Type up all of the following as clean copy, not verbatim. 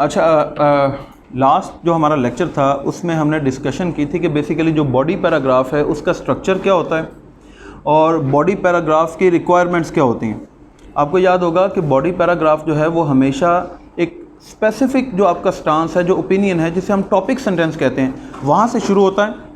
अच्छा, लास्ट जो हमारा लेक्चर था उसमें हमने डिस्कशन की थी कि बेसिकली जो बॉडी पैराग्राफ है उसका स्ट्रक्चर क्या होता है और बॉडी पैराग्राफ की रिक्वायरमेंट्स क्या होती हैं। आपको याद होगा कि बॉडी पैराग्राफ जो है वो हमेशा एक स्पेसिफिक जो आपका स्टांस है, जो ओपिनियन है, जिसे हम टॉपिक सेंटेंस कहते हैं, वहाँ से शुरू होता है।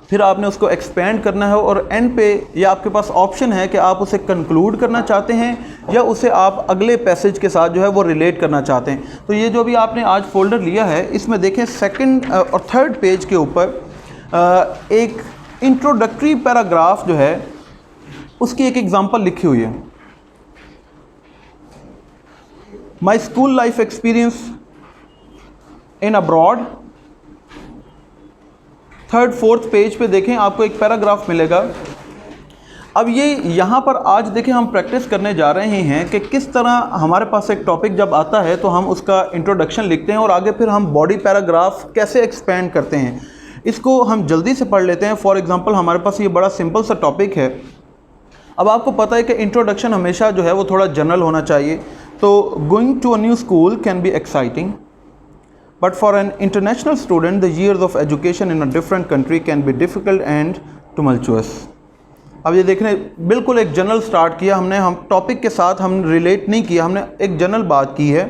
फिर आपने उसको एक्सपेंड करना है और एंड पे या आपके पास ऑप्शन है कि आप उसे कंक्लूड करना चाहते हैं या उसे आप अगले पैसेज के साथ जो है वो रिलेट करना चाहते हैं। तो ये जो भी आपने आज फोल्डर लिया है इसमें देखें सेकंड और थर्ड पेज के ऊपर एक इंट्रोडक्टरी पैराग्राफ जो है उसकी एक एग्जांपल लिखी हुई है। My school life experience in abroad. Third fourth page पे देखें आपको एक पैराग्राफ मिलेगा। अब ये यहाँ पर आज देखें हम प्रैक्टिस करने जा रहे हैं कि किस तरह हमारे पास एक टॉपिक जब आता है तो हम उसका इंट्रोडक्शन लिखते हैं और आगे फिर हम बॉडी पैराग्राफ कैसे एक्सपेंड करते हैं। इसको हम जल्दी से पढ़ लेते हैं। फॉर एग्जांपल हमारे पास ये बड़ा सिंपल सा टॉपिक है। अब आपको पता है कि इंट्रोडक्शन हमेशा जो है वो थोड़ा जनरल होना चाहिए। तो going to a new school can be exciting, but for an international student the years of education in a different country can be difficult and tumultuous। अब ये देखने बिल्कुल एक जनरल स्टार्ट किया हमने, हम टॉपिक के साथ हम रिलेट नहीं किया, हमने एक जनरल बात की है।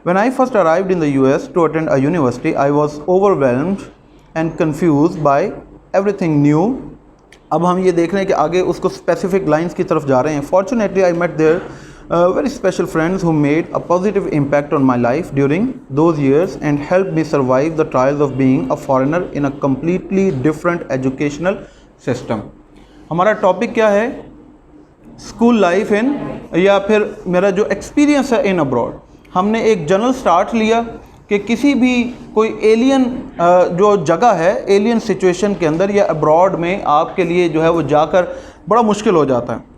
When I first arrived in the US to attend a university I was overwhelmed and confused by everything new। अब हम ये देख रहे हैं कि आगे उसको स्पेसिफिक लाइंस की तरफ जा रहे हैं। Fortunately I met there very special friends who made a positive impact on my life during those years and helped me survive the trials of being a foreigner in a completely different educational system। हमारा topic क्या है? School life in, या फिर मेरा जो experience है इन abroad. हमने एक जनरल स्टार्ट लिया कि किसी भी कोई एलियन जो जगह है, एलियन सिचुएशन के अंदर या अब्रॉड में आपके लिए जो है वो जाकर बड़ा मुश्किल हो जाता है।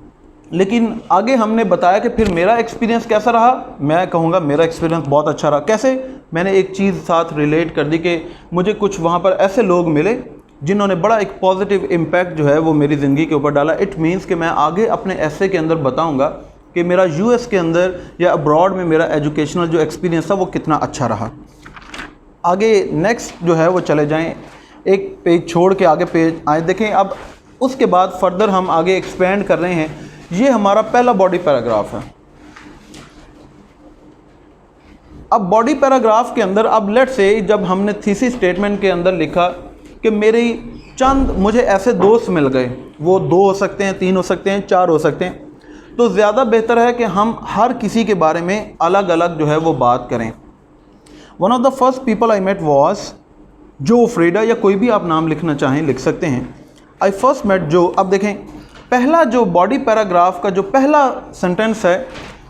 लेकिन आगे हमने बताया कि फिर मेरा एक्सपीरियंस कैसा रहा। मैं कहूँगा मेरा एक्सपीरियंस बहुत अच्छा रहा। कैसे? मैंने एक चीज़ साथ रिलेट कर दी कि मुझे कुछ वहाँ पर ऐसे लोग मिले जिन्होंने बड़ा एक पॉजिटिव इम्पैक्ट जो है वो मेरी ज़िंदगी के ऊपर डाला। इट मीन्स कि मैं आगे अपने ऐसे के अंदर बताऊँगा कि मेरा यूएस के अंदर या अब्रॉड में मेरा एजुकेशनल जो एक्सपीरियंस था वो कितना अच्छा रहा। आगे नेक्स्ट जो है वो चले जाएँ, एक पेज छोड़ के आगे पेज आए देखें। अब उसके बाद फर्दर हम आगे एक्सपेंड कर रहे हैं। ये हमारा पहला बॉडी पैराग्राफ है। अब बॉडी पैराग्राफ के अंदर अब लेट से जब हमने थीसिस स्टेटमेंट के अंदर लिखा कि मुझे ऐसे दोस्त मिल गए, वो 2 हो सकते हैं, 3 हो सकते हैं, 4 हो सकते हैं, तो ज़्यादा बेहतर है कि हम हर किसी के बारे में अलग अलग जो है वो बात करें। One of the first people I met was जो फ्रीडा, या कोई भी आप नाम लिखना चाहें लिख सकते हैं। आई फर्स्ट मेट जो। अब देखें पहला जो बॉडी पैराग्राफ का जो पहला सेंटेंस है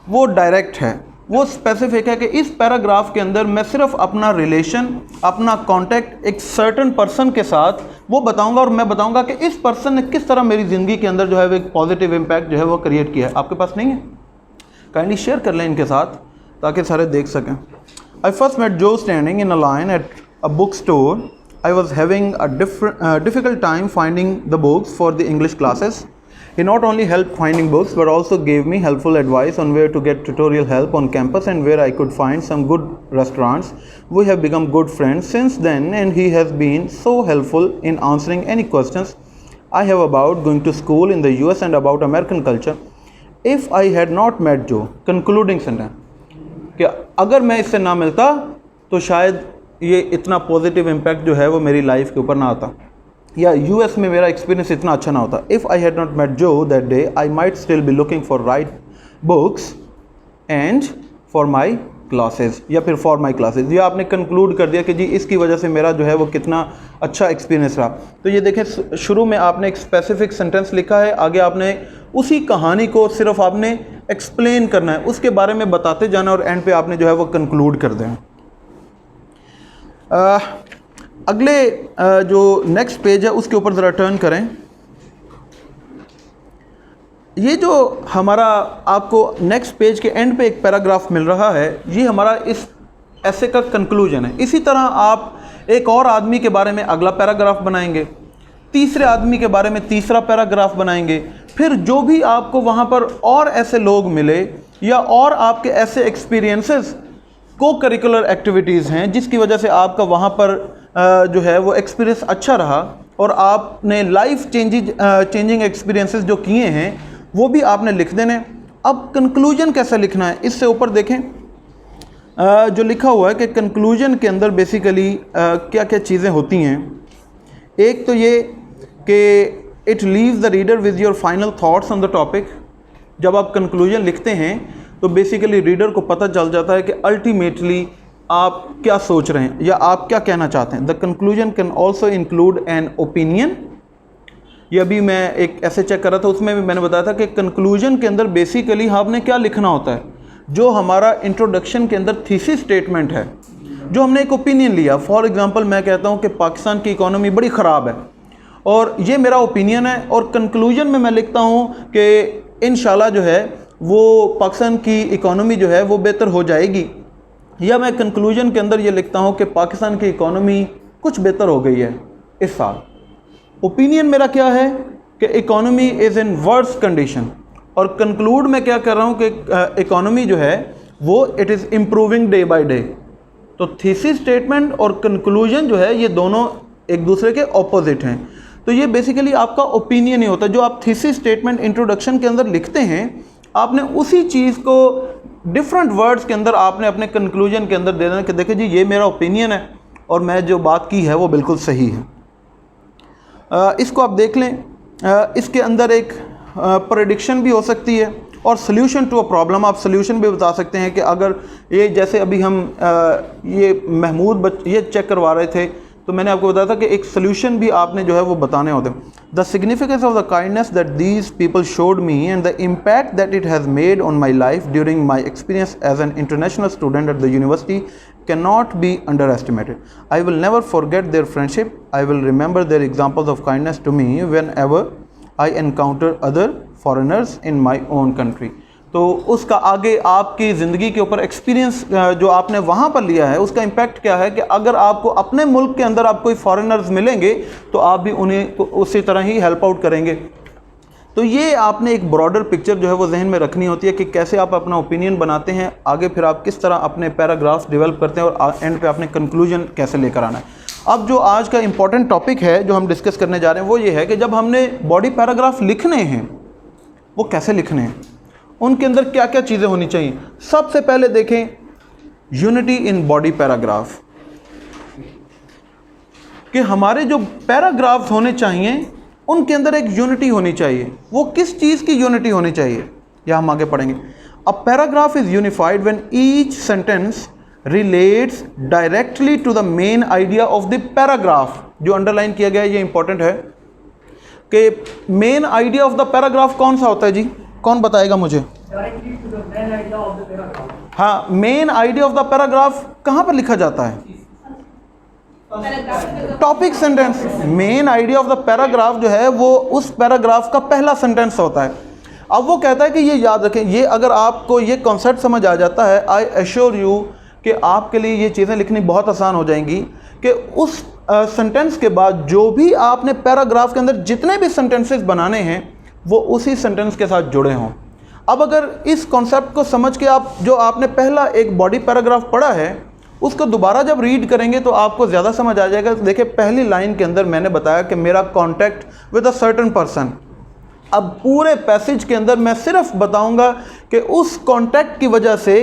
वो डायरेक्ट है, वो स्पेसिफिक है कि इस पैराग्राफ के अंदर मैं सिर्फ अपना रिलेशन, अपना कांटेक्ट एक सर्टेन पर्सन के साथ वो बताऊंगा और मैं बताऊंगा कि इस पर्सन ने किस तरह मेरी ज़िंदगी के अंदर जो है वो एक पॉजिटिव इम्पैक्ट जो है वो क्रिएट किया है। आपके पास नहीं है? काइंडली शेयर कर लें इनके साथ ताकि सारे देख सकें। आई फर्स्ट मेट जो standing in a line at a book store. I was having a difficult time finding the books for the English classes. He not only helped finding books but also gave me helpful advice on where to get tutorial help on campus and where I could find some good restaurants. We have become good friends since then and he has been so helpful in answering any questions I have about going to school in the US and about American culture. If I had not met Joe, concluding sentence, कि अगर मैं इससे ना मिलता तो शायद ये इतना पॉजिटिव इम्पैक्ट जो है वो मेरी लाइफ के ऊपर ना आता, या यूएस में मेरा एक्सपीरियंस इतना अच्छा ना होता। If I had not met Jo that day I might still be looking for right books and for my classes, या फिर फॉर माई क्लासेस। ये आपने कंक्लूड कर दिया कि जी इसकी वजह से मेरा जो है वो कितना अच्छा एक्सपीरियंस रहा। तो ये देखें शुरू में आपने एक स्पेसिफिक सेंटेंस लिखा है, आगे आपने उसी कहानी को सिर्फ आपने एक्सप्लेन करना है, उसके बारे में बताते जाना और एंड पे आपने जो है वो कंक्लूड कर दें। अगले जो नेक्स्ट पेज है उसके ऊपर ज़रा टर्न करें। ये जो हमारा आपको नेक्स्ट पेज के एंड पे एक पैराग्राफ मिल रहा है, ये हमारा इस ऐसे का कंक्लूजन है। इसी तरह आप एक और आदमी के बारे में अगला पैराग्राफ बनाएंगे, तीसरे आदमी के बारे में तीसरा पैराग्राफ बनाएंगे, फिर जो भी आपको वहाँ पर और ऐसे लोग मिले या और आपके ऐसे एक्सपीरियंसेस को करिकुलर एक्टिविटीज़ हैं जिसकी वजह से आपका वहाँ पर जो है वो एक्सपीरियंस अच्छा रहा और आपने लाइफ चेंजिंग एक्सपीरियंसेस जो किए हैं वो भी आपने लिख देने। अब कंक्लूजन कैसे लिखना है, इससे ऊपर देखें जो लिखा हुआ है कि कंक्लूजन के अंदर बेसिकली क्या क्या चीज़ें होती हैं। एक तो ये कि it leaves the reader with your final thoughts on the topic. जब आप कंक्लूजन लिखते हैं तो बेसिकली रीडर को पता चल जाता है कि अल्टीमेटली आप क्या सोच रहे हैं या आप क्या कहना चाहते हैं। The conclusion can also include an opinion. ये अभी मैं एक ऐसे चेक कर रहा था, उसमें भी मैंने बताया था कि कंक्लूजन के अंदर बेसिकली आपने क्या लिखना होता है। जो हमारा इंट्रोडक्शन के अंदर थीसिस स्टेटमेंट है, जो हमने एक ओपिनियन लिया, फॉर एग्जांपल मैं कहता हूँ कि पाकिस्तान की इकोनॉमी बड़ी ख़राब है और ये मेरा ओपिनियन है, और कंक्लूजन में मैं लिखता हूँ कि इंशाल्लाह जो है वो पाकिस्तान की इकोनॉमी जो है वो बेहतर हो जाएगी। या मैं कंक्लूजन के अंदर ये लिखता हूँ कि पाकिस्तान की इकोनॉमी कुछ बेहतर हो गई है इस साल। ओपिनियन मेरा क्या है कि economy is in worse condition, और कंक्लूड मैं क्या कर रहा हूँ कि इकोनॉमी जो है वो it is improving day by day. तो थीसिस स्टेटमेंट और कंक्लूजन जो है ये दोनों एक दूसरे के ऑपोजिट हैं। तो ये बेसिकली आपका ओपिनियन ही होता है। जो आप थीसिस स्टेटमेंट इंट्रोडक्शन के अंदर लिखते हैं, आपने उसी चीज़ को डिफरेंट वर्ड्स के अंदर आपने अपने कंक्लूजन के अंदर दे देना कि देखिए जी ये मेरा ओपिनियन है और मैं जो बात की है वो बिल्कुल सही है। इसको आप देख लें, इसके अंदर एक प्रेडिक्शन भी हो सकती है और सोल्यूशन टू अ प्रॉब्लम। आप सोल्यूशन भी बता सकते हैं कि अगर ये जैसे अभी हम ये महमूद ये चेक करवा रहे थे तो मैंने आपको बताया था कि एक सोल्यूशन भी आपने जो है वो बताने होते हैं। The significance of the kindness that these people showed me and the impact that it has made on my life during my experience as an international student at the university cannot be underestimated. I will never forget their friendship. I will remember their examples of kindness to me whenever I encounter other foreigners in my own country. तो उसका आगे आपकी ज़िंदगी के ऊपर experience जो आपने वहाँ पर लिया है उसका इम्पैक्ट क्या है कि अगर आपको अपने मुल्क के अंदर आप कोई फॉरेनर्स मिलेंगे तो आप भी उन्हें उसी तरह ही हेल्प आउट करेंगे। तो ये आपने एक ब्रॉडर पिक्चर जो है वो जहन में रखनी होती है कि कैसे आप अपना ओपिनियन बनाते हैं, आगे फिर आप किस तरह अपने पैराग्राफ्स डेवलप करते हैं और एंड पे आपने कंक्लूजन कैसे लेकर आना है। अब जो आज का इम्पॉर्टेंट टॉपिक है जो हम डिस्कस करने जा रहे हैं वो ये है कि जब हमने बॉडी पैराग्राफ लिखने हैं वो कैसे लिखने हैं, उनके अंदर क्या क्या चीज़ें होनी चाहिए। सबसे पहले देखें यूनिटी इन बॉडी पैराग्राफ, कि हमारे जो पैराग्राफ्स होने चाहिए उनके अंदर एक यूनिटी होनी चाहिए। वो किस चीज़ की यूनिटी होनी चाहिए या हम आगे पढ़ेंगे। A paragraph is unified when each sentence relates directly to the main idea of the paragraph. जो अंडरलाइन किया गया है ये इंपॉर्टेंट है कि main idea of the paragraph कौन सा होता है जी, कौन बताएगा मुझे। हाँ, main idea of the paragraph कहाँ पर लिखा जाता है, topic sentence. Main idea of the paragraph जो है वो उस पैराग्राफ का पहला सेंटेंस होता है। अब वो कहता है कि ये याद रखें, ये अगर आपको ये कॉन्सेप्ट समझ आ जाता है, आई एश्योर यू कि आपके लिए ये चीज़ें लिखनी बहुत आसान हो जाएंगी कि उस सेंटेंस के बाद जो भी आपने पैराग्राफ के अंदर जितने भी सेंटेंसेस बनाने हैं वो उसी सेंटेंस के साथ जुड़े हों। अब अगर इस कॉन्सेप्ट को समझ के आप जो आपने पहला एक बॉडी पैराग्राफ पढ़ा है उसको दोबारा जब रीड करेंगे तो आपको ज़्यादा समझ आ जाएगा। देखिए पहली लाइन के अंदर मैंने बताया कि मेरा contact with a certain person. अब पूरे पैसेज के अंदर मैं सिर्फ बताऊंगा कि उस कॉन्टैक्ट की वजह से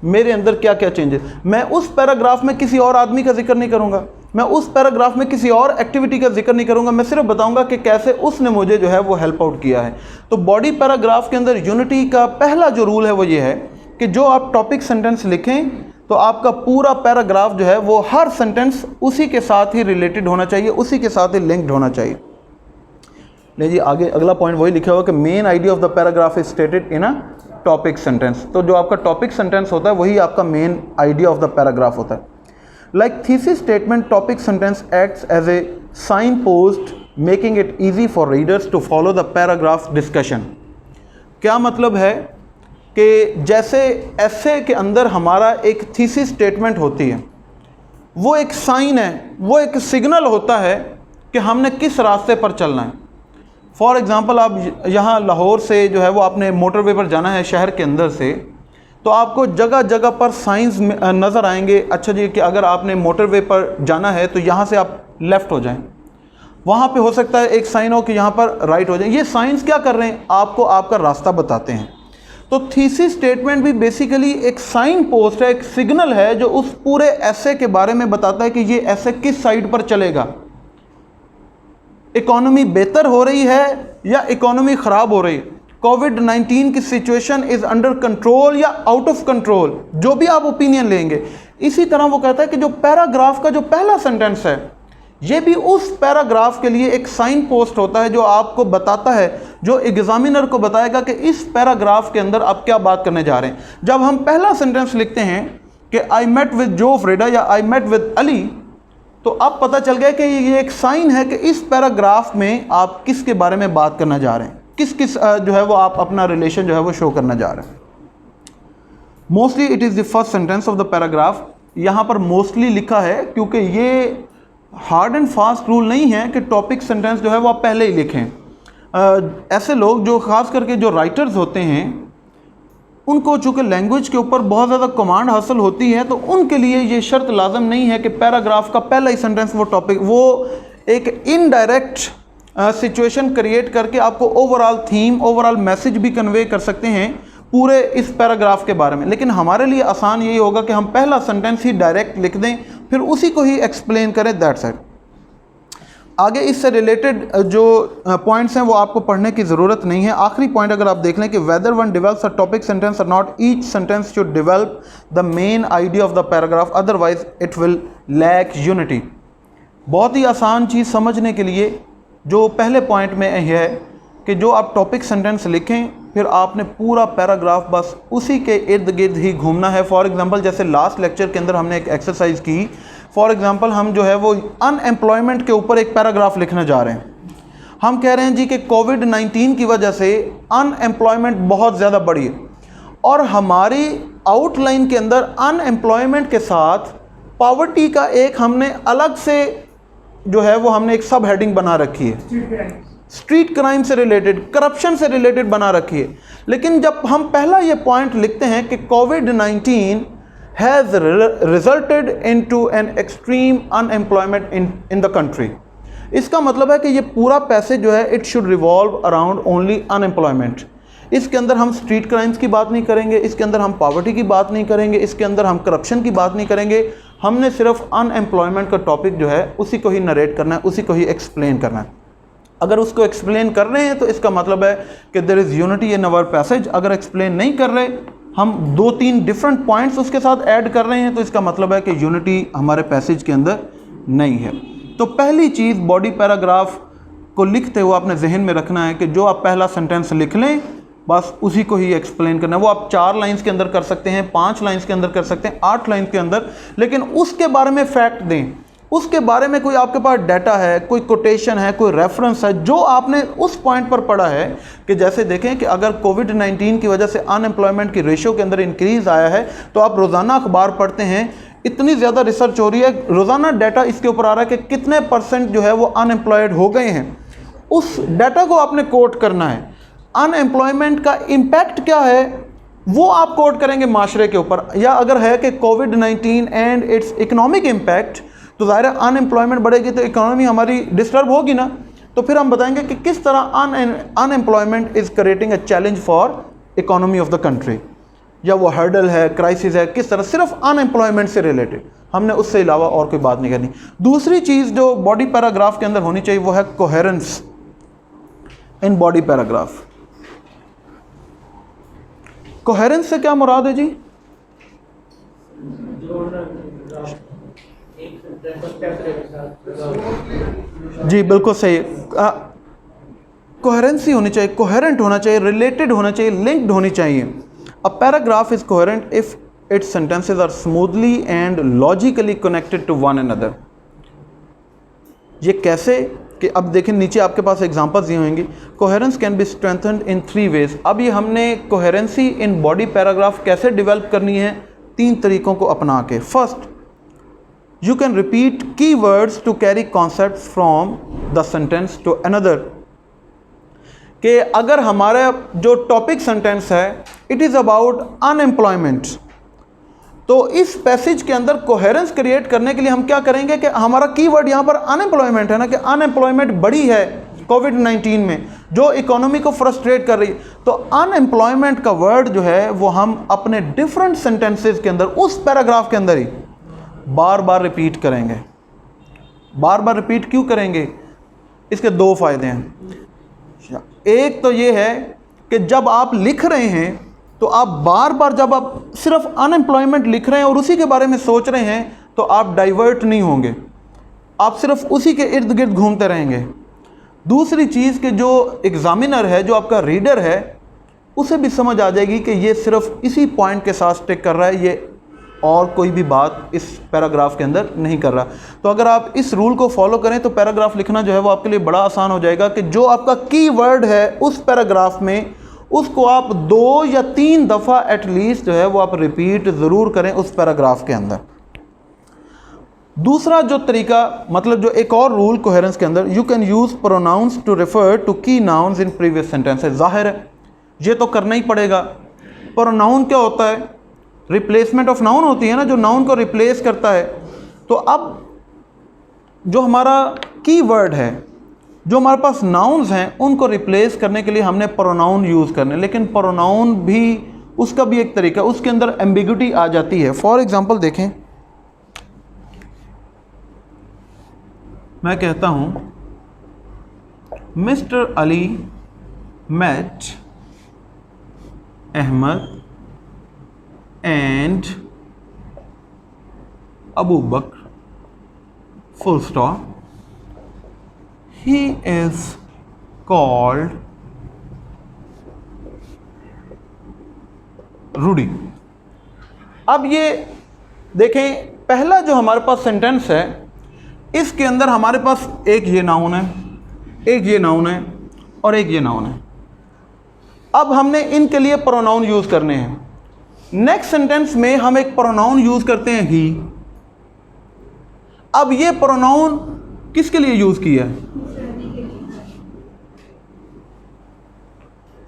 मेरे अंदर क्या क्या चेंजेस। मैं उस पैराग्राफ में किसी और आदमी का जिक्र नहीं करूंगा, मैं उस पैराग्राफ में किसी और एक्टिविटी का जिक्र नहीं करूंगा, मैं सिर्फ बताऊंगा कि कैसे उसने मुझे जो है वो हेल्प आउट किया है। तो बॉडी पैराग्राफ के अंदर यूनिटी का पहला जो रूल है वो ये है कि जो आप टॉपिक सेंटेंस लिखें तो आपका पूरा पैराग्राफ जो है वो हर सेंटेंस उसी के साथ ही रिलेटेड होना चाहिए, उसी के साथ ही लिंक्ड होना चाहिए। नहीं जी, आगे अगला पॉइंट वही लिखा हुआ कि main idea of the paragraph is stated in a topic sentence. तो जो आपका टॉपिक सेंटेंस होता है वही आपका main idea of the paragraph होता है। Like thesis statement, topic sentence acts as a sign post making it easy for readers to follow the paragraph discussion. क्या मतलब है कि जैसे एसे के अंदर हमारा एक थीसिस स्टेटमेंट होती है, वो एक साइन है, वो एक सिग्नल होता है कि हमने किस रास्ते पर चलना है। फॉर एग्ज़ाम्पल आप यहाँ लाहौर से जो है वो आपने मोटरवे पर जाना है शहर के अंदर से, तो आपको जगह जगह पर साइंस नज़र आएंगे। अच्छा जी, कि अगर आपने मोटरवे पर जाना है तो यहाँ से आप लेफ़्ट हो जाएं, वहाँ पे हो सकता है एक साइन हो कि यहाँ पर राइट हो जाए। ये साइंस क्या कर रहे हैं, आपको आपका रास्ता बताते हैं। तो थीसिस स्टेटमेंट भी बेसिकली एक साइन पोस्ट है, एक सिग्नल है जो उस पूरे एसे के बारे में बताता है कि ये एसे किस साइड पर चलेगा। इकोनॉमी बेहतर हो रही है या इकोनॉमी ख़राब हो रही है, कोविड-19 की सिचुएशन इज़ अंडर कंट्रोल या आउट ऑफ कंट्रोल, जो भी आप ओपिनियन लेंगे। इसी तरह वो कहता है कि जो पैराग्राफ का जो पहला सेंटेंस है, ये भी उस पैराग्राफ के लिए एक साइन पोस्ट होता है जो आपको बताता है, जो एग्जामिनर को बताएगा कि इस पैराग्राफ के अंदर आप क्या बात करने जा रहे हैं। जब हम पहला सेंटेंस लिखते हैं कि आई मेट विद जो फ्रेडा या आई मेट विद अली, तो अब पता चल गया कि ये एक साइन है कि इस पैराग्राफ में आप किसके बारे में बात करना जा रहे हैं, किस किस जो है वो आप अपना रिलेशन जो है वो शो करना जा रहे हैं। Mostly it is the first sentence of the paragraph. यहाँ पर मोस्टली लिखा है क्योंकि ये हार्ड एंड फास्ट रूल नहीं है कि टॉपिक सेंटेंस जो है वो आप पहले ही लिखें। ऐसे लोग जो ख़ास करके जो राइटर्स होते हैं, उनको चूँकि लैंग्वेज के ऊपर बहुत ज़्यादा कमांड हासिल होती है, तो उनके लिए ये शर्त लाजम नहीं है कि पैराग्राफ का पहला ही सेंटेंस वो टॉपिक, वो एक इनडायरेक्ट सिचुएशन क्रिएट करके आपको ओवरऑल थीम, ओवरऑल मैसेज भी कन्वे कर सकते हैं पूरे इस पैराग्राफ के बारे में। लेकिन हमारे लिए आसान यही होगा कि हम पहला सेंटेंस ही डायरेक्ट लिख दें, फिर उसी को ही एक्सप्लेन करें, दैट्स इट। आगे इससे रिलेटेड जो पॉइंट्स हैं वो आपको पढ़ने की ज़रूरत नहीं है। आखिरी पॉइंट अगर आप देख लें कि whether one develops a topic sentence और not, each sentence should develop the main idea of the paragraph, otherwise it will lack unity. बहुत ही आसान चीज़ समझने के लिए जो पहले पॉइंट में है कि जो आप टॉपिक सेंटेंस लिखें, फिर आपने पूरा पैराग्राफ बस उसी के इर्द गिर्द ही घूमना है। फॉर एग्जांपल जैसे लास्ट लेक्चर के अंदर हमने एक एक्सरसाइज की, फॉर एग्जांपल हम जो है वो अनएम्प्लॉयमेंट के ऊपर एक पैराग्राफ लिखने जा रहे हैं। हम कह रहे हैं जी कि कोविड-19 की वजह से अनएम्प्लॉयमेंट बहुत ज़्यादा बढ़ी है, और हमारी आउटलाइन के अंदर अनएम्प्लॉयमेंट के साथ पॉवर्टी का एक हमने अलग से जो है वो हमने एक सब हेडिंग बना रखी है, स्ट्रीट क्राइम से रिलेटेड, करप्शन से रिलेटेड बना रखी है। लेकिन जब हम पहला ये पॉइंट लिखते हैं कि कोविड-19 has resulted into an extreme unemployment in the country, इसका मतलब है कि ये पूरा पैसेज जो है it should revolve around only unemployment. इसके अंदर हम स्ट्रीट क्राइम्स की बात नहीं करेंगे, इसके अंदर हम पॉवर्टी की बात नहीं करेंगे, इसके अंदर हम करप्शन की बात नहीं करेंगे। हमने सिर्फ अनएम्प्लॉयमेंट का टॉपिक जो है उसी को ही नरेट करना है, उसी को ही एक्सप्लेन करना है। अगर उसको एक्सप्लेन कर रहे हैं तो इसका मतलब है कि there is unity in our passage. अगर एक्सप्लेन नहीं कर रहे, हम 2-3 डिफरेंट पॉइंट्स उसके साथ ऐड कर रहे हैं, तो इसका मतलब है कि यूनिटी हमारे पैसेज के अंदर नहीं है। तो पहली चीज़ बॉडी पैराग्राफ को लिखते हुए आपने जहन में रखना है कि जो आप पहला सेंटेंस लिख लें बस उसी को ही एक्सप्लेन करना है। वो आप 4 लाइन्स के अंदर कर सकते हैं, 5 लाइन्स के अंदर कर सकते हैं, 8 लाइन्स के अंदर, लेकिन उसके बारे में फैक्ट दें, उसके बारे में कोई आपके पास डाटा है, कोई कोटेशन है, कोई रेफरेंस है जो आपने उस पॉइंट पर पढ़ा है। कि जैसे देखें कि अगर कोविड-19 की वजह से अनएम्प्लॉयमेंट की रेशियो के अंदर इंक्रीज़ आया है, तो आप रोज़ाना अखबार पढ़ते हैं, इतनी ज़्यादा रिसर्च हो रही है, रोज़ाना डाटा इसके ऊपर आ रहा है कि कितने % जो है वो अनएम्प्लॉयड हो गए हैं। उस डाटा को आपने कोट करना है। अनएम्प्लॉयमेंट का इम्पैक्ट क्या है वो आप कोट करेंगे माशरे के ऊपर, या अगर है कि कोविड-19 एंड इट्स इकोनॉमिक इम्पैक्ट, तो ज़ाहिर है अनएम्प्लॉयमेंट बढ़ेगी तो इकोनॉमी हमारी डिस्टर्ब होगी ना। तो फिर हम बताएंगे कि किस तरह unemployment is creating a challenge for economy of the country, या वो हर्डल है, क्राइसिस है, किस तरह, सिर्फ अनएम्प्लॉयमेंट से रिलेटेड, हमने उससे अलावा और कोई बात नहीं करनी। दूसरी चीज़ जो बॉडी पैराग्राफ के अंदर होनी चाहिए वो है कोहेरेंस इन बॉडी पैराग्राफ। कोहेरेंस से क्या मुराद है जी? जी बिल्कुल सही। कोहेरेंसी होनी चाहिए, कोहेरेंट होना चाहिए, रिलेटेड होना चाहिए, लिंक्ड होनी चाहिए। A paragraph is coherent if its sentences are smoothly and logically connected to one another. ये कैसे कि अब देखें नीचे आपके पास एग्जांपल्स दिए होंगे। Coherence can be strengthened in 3 ways. अब ये हमने कोहेरेंसी इन बॉडी पैराग्राफ कैसे डेवलप करनी है, 3 तरीकों को अपना के। First, you can repeat keywords to carry concepts from the sentence to another। कि अगर हमारा जो टॉपिक सेंटेंस है इट इज़ अबाउट अनएम्प्लॉयमेंट। तो इस पैसेज के अंदर कोहेरेंस क्रिएट करने के लिए हम क्या करेंगे कि हमारा कीवर्ड यहाँ पर अनएम्प्लॉयमेंट है ना, कि अनएम्प्लॉयमेंट बढ़ी है कोविड-19 में जो इकोनॉमी को फ्रस्ट्रेट कर रही है। तो अनएम्प्लॉयमेंट का वर्ड जो है वो हम अपने डिफरेंट सेंटेंसेस के अंदर उस पैराग्राफ के अंदर ही बार बार रिपीट करेंगे। बार बार रिपीट क्यों करेंगे? इसके दो फायदे हैं। एक तो ये है कि जब आप लिख रहे हैं तो आप बार बार, जब आप सिर्फ अनएम्प्लॉयमेंट लिख रहे हैं और उसी के बारे में सोच रहे हैं, तो आप डाइवर्ट नहीं होंगे, आप सिर्फ उसी के इर्द गिर्द घूमते रहेंगे। दूसरी चीज़ कि जो एग्जामिनर है, जो आपका रीडर है, उसे भी समझ आ जाएगी कि ये सिर्फ इसी पॉइंट के साथ स्टिक कर रहा है, ये और कोई भी बात इस पैराग्राफ के अंदर नहीं कर रहा। तो अगर आप इस रूल को फॉलो करें तो पैराग्राफ लिखना जो है वो आपके लिए बड़ा आसान हो जाएगा कि जो आपका कीवर्ड है उस पैराग्राफ में, उसको आप 2 या 3 दफ़ा एटलीस्ट जो है वो आप रिपीट ज़रूर करें उस पैराग्राफ के अंदर। दूसरा जो तरीका, मतलब जो एक और रूल कोहेरेंस के अंदर, you can use pronouns to refer to key nouns in previous sentences. ज़ाहिर है ये तो करना ही पड़ेगा। प्रोनाउन क्या होता है? रिप्लेसमेंट ऑफ नाउन होती है ना, जो नाउन को रिप्लेस करता है। तो अब जो हमारा कीवर्ड है, जो हमारे पास नाउन्स हैं, उनको रिप्लेस करने के लिए हमने प्रोनाउन यूज़ करने। लेकिन प्रोनाउन भी, उसका भी एक तरीका, उसके अंदर एम्बिग्युइटी आ जाती है। फॉर एग्जांपल देखें, मैं कहता हूँ Mister Ali met Ahmad and Abu Bakr, full stop, he is called Rudy. अब ये देखें, पहला जो हमारे पास सेंटेंस है, इसके अंदर हमारे पास एक ये नाउन है, एक ये नाउन है और एक ये नाउन है। अब हमने इनके लिए प्रोनाउन यूज़ करने हैं। नेक्स्ट सेंटेंस में हम एक प्रोनाउन यूज़ करते हैं ही। अब ये प्रोनाउन किसके लिए यूज़ किया है?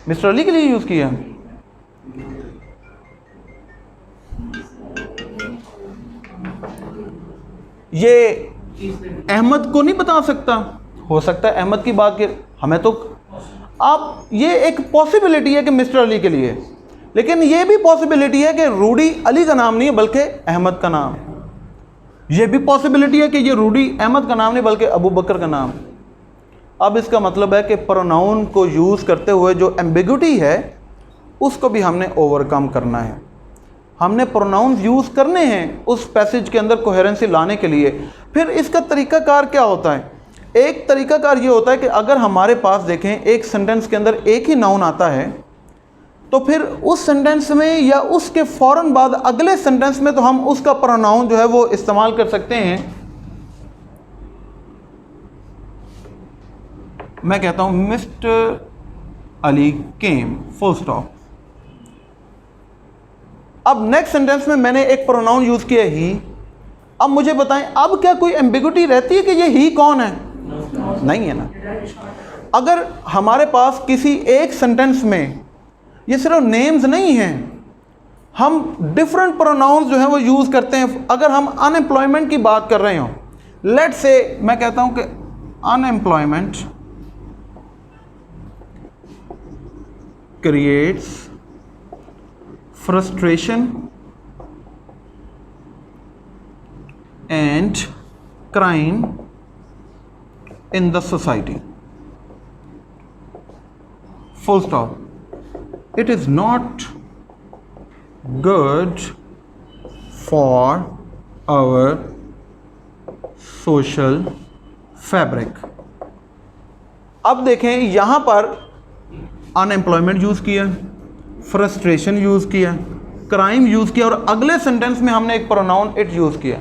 मिस्टर अली के लिए यूज़ किया। ये अहमद को नहीं बता सकता, हो सकता है अहमद की बात के, हमें तो आप, ये एक पॉसिबिलिटी है कि मिस्टर अली के लिए, लेकिन ये भी पॉसिबिलिटी है कि रूडी अली का नाम नहीं है बल्कि अहमद का नाम। ये भी पॉसिबिलिटी है कि ये रूडी अहमद का नाम नहीं बल्कि अबू बकर का नाम। अब इसका मतलब है कि प्रोनाउन को यूज़ करते हुए जो एम्बिग्युइटी है उसको भी हमने ओवरकम करना है। हमने प्रोनाउंस यूज़ करने हैं उस पैसेज के अंदर कोहेरेंसी लाने के लिए। फिर इसका तरीकाकार क्या होता है? एक तरीकाकार ये होता है कि अगर हमारे पास देखें एक सेंटेंस के अंदर एक ही नाउन आता है, तो फिर उस सेंटेंस में या उसके फ़ौरन बाद अगले सेंटेंस में तो हम उसका प्रोनाउन जो है वो इस्तेमाल कर सकते हैं। मैं कहता हूं मिस्टर अली केम, फुल स्टॉप। अब नेक्स्ट सेंटेंस में मैंने एक प्रोनाउन यूज़ किया ही। अब मुझे बताएं, अब क्या कोई एम्बिग्युइटी रहती है कि ये ही कौन है? नहीं है ना। अगर हमारे पास किसी एक सेंटेंस में ये सिर्फ नेम्स नहीं हैं, हम डिफरेंट प्रोनाउंस जो हैं वो यूज़ करते हैं। अगर हम अनएम्प्लॉयमेंट की बात कर रहे हो, लेट्स से मैं कहता हूं कि unemployment creates frustration and crime in the society, full stop. It is not good for our social fabric. अब देखें, यहाँ पर अनएम्प्लॉयमेंट यूज़ किया, फ्रस्ट्रेशन यूज़ किया, क्राइम यूज़ किया और अगले सेंटेंस में हमने एक प्रोनाउन इट यूज़ किया।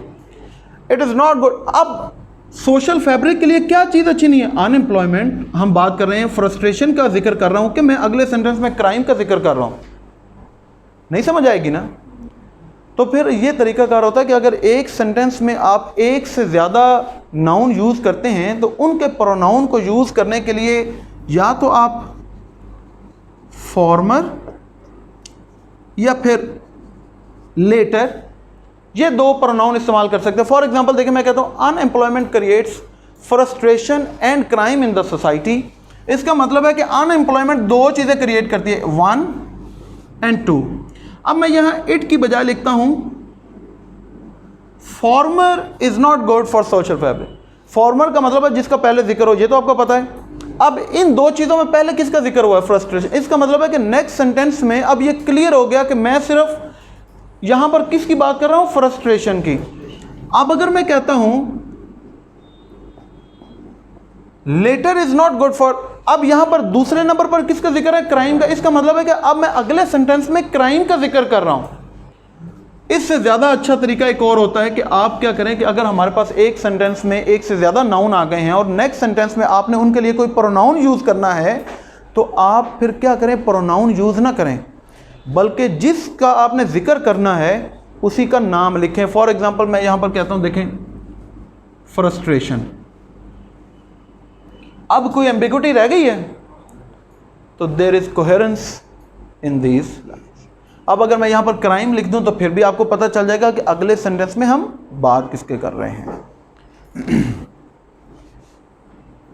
It is not good. अब सोशल फैब्रिक के लिए क्या चीज़ अच्छी नहीं है? अनएम्प्लॉयमेंट हम बात कर रहे हैं, फ्रस्ट्रेशन का जिक्र कर रहा हूं कि मैं अगले सेंटेंस में क्राइम का जिक्र कर रहा हूं, नहीं समझ आएगी ना। तो फिर ये तरीकाकार होता है कि अगर एक सेंटेंस में आप एक से ज़्यादा नाउन यूज़ करते हैं तो उनके प्रोनाउन को यूज़ करने के लिए या तो आप फॉर्मर या फिर लेटर, ये दो प्रोनाउन इस्तेमाल कर सकते हैं। फॉर एग्जांपल देखिए, मैं कहता हूँ unemployment creates frustration and crime in the society. इसका मतलब है कि अनएम्प्लॉयमेंट दो चीज़ें क्रिएट करती है, 1 and 2। अब मैं यहाँ इट की बजाय लिखता हूँ farmer is not good for social fabric. Farmer का मतलब है जिसका पहले जिक्र हो, ये तो आपको पता है। अब इन दो चीज़ों में पहले किसका जिक्र हुआ है? फ्रस्ट्रेशन। इसका मतलब है कि नेक्स्ट सेंटेंस में अब ये क्लियर हो गया कि मैं सिर्फ यहाँ पर किसकी बात कर रहा हूँ? फ्रस्ट्रेशन की। अब अगर मैं कहता हूँ letter is not good for, अब यहां पर दूसरे नंबर पर किसका जिक्र है? क्राइम का। इसका मतलब है कि अब मैं अगले सेंटेंस में क्राइम का जिक्र कर रहा हूं। इससे ज्यादा अच्छा तरीका एक और होता है कि आप क्या करें कि अगर हमारे पास एक सेंटेंस में एक से ज्यादा नाउन आ गए हैं और नेक्स्ट सेंटेंस में आपने उनके लिए कोई प्रोनाउन यूज करना है, तो आप फिर क्या करें? प्रोनाउन यूज ना करें, बल्कि जिसका आपने जिक्र करना है उसी का नाम लिखें। फॉर एग्जाम्पल मैं यहां पर कहता हूं, देखें, फ्रस्ट्रेशन। अब कोई एम्बिग्युइटी रह गई है? तो there is coherence in these lines. अब अगर मैं यहां पर क्राइम लिख दूं तो फिर भी आपको पता चल जाएगा कि अगले सेंटेंस में हम बात किसके कर रहे हैं।